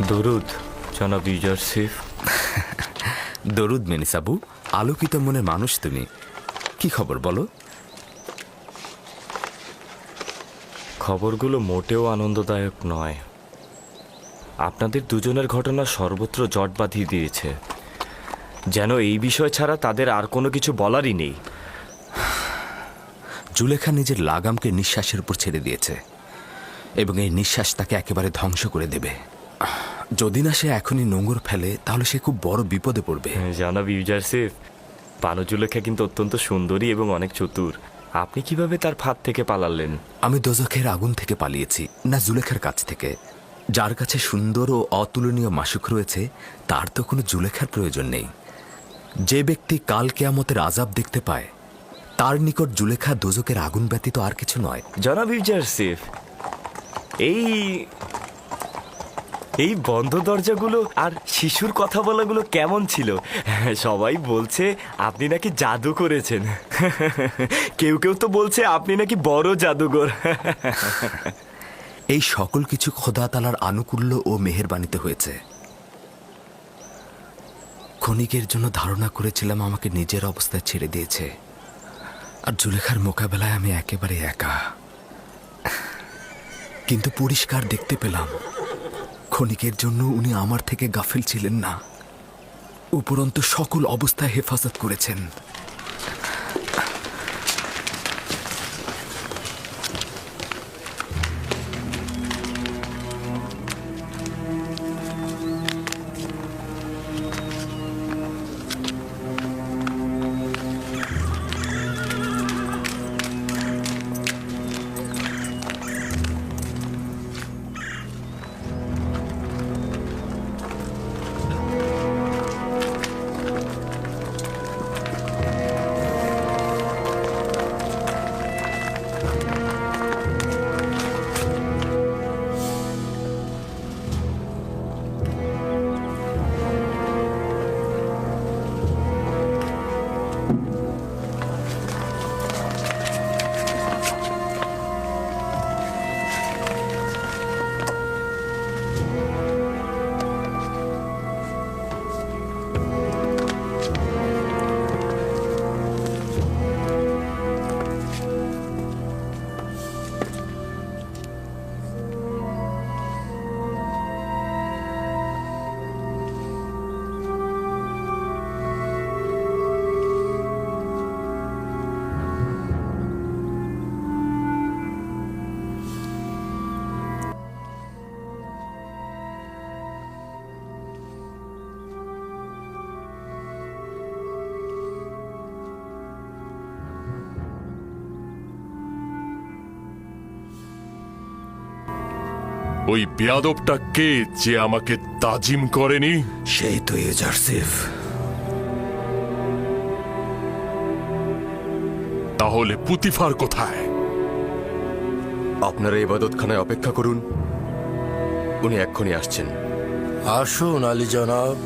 দরুদ জনাব ইউজারসিফ। দরুদ মেনিসাবু, আলোকিত মনের মানুষ তুমি। কি খবর বলো? খবরগুলো মোটেও আনন্দদায়ক নয়। আপনাদের দুজনের ঘটনা সর্বত্র জট বাঁধিয়ে দিয়েছে, যেন এই বিষয় ছাড়া তাদের আর কোনো কিছু বলারই নেই। জুলেখা নিজের লাগামকে নিঃশ্বাসের উপর ছেড়ে দিয়েছে এবং এই নিঃশ্বাস তাকে একেবারে ধ্বংস করে দেবে। যদি না সে এখনই নোঙর ফেলে তাহলে সে খুব বড় বিপদে পড়বে। জনাব ইউজারসিফ, পানজুলেখা কিন্তু অত্যন্ত সুন্দরী এবং অনেক চতুর। আপনি কিভাবে তার ফাঁদ থেকে পালালেন? আমি দোজখের আগুন থেকে পালিয়েছি, না জুলেখার কাছ থেকে। যার কাছে সুন্দর ও অতুলনীয় মাসুক রয়েছে তার তো কোনো জুলেখার প্রয়োজন নেই। যে ব্যক্তি কাল কেয়ামতের আযাব দেখতে পায় তার নিকট জুলেখা দোজখের আগুন ব্যতীত আর কিছু নয়। জনাব ইউজারসিফ, এই এই বন্ধ দরজাগুলো আর শিশুর কথা বলাগুলো কেমন ছিল? সবাই বলছে আপনি নাকি জাদু করেছেন। কেউ কেউ তো বলছে আপনি নাকি বড় জাদুঘর। এই সকল কিছু খোদা তাআলার আনুকূল্য ও মেহেরবানিতে হয়েছে। ক্ষণিকের জন্য ধারণা করেছিলাম আমাকে নিজের অবস্থায় ছেড়ে দিয়েছে, আর জুলেখার মোকাবেলায় আমি একেবারে একা। কিন্তু পরিষ্কার দেখতে পেলাম ক্ষণিকের জন্য উনি আমার থেকে গাফিল ছিলেন না, উপরন্তু সকল অবস্থায় হেফাজত করেছেন। ওই বেয়াদবটা কে যে আমাকে তাজিম করেনি? সেই তো ইউজারসিফ। তাহলে পুতিফার কোথায়? আপনারা ইবাদতখানায় অপেক্ষা করুন, উনি এক্ষুনি আসছেন। আসুন আলী জনাব।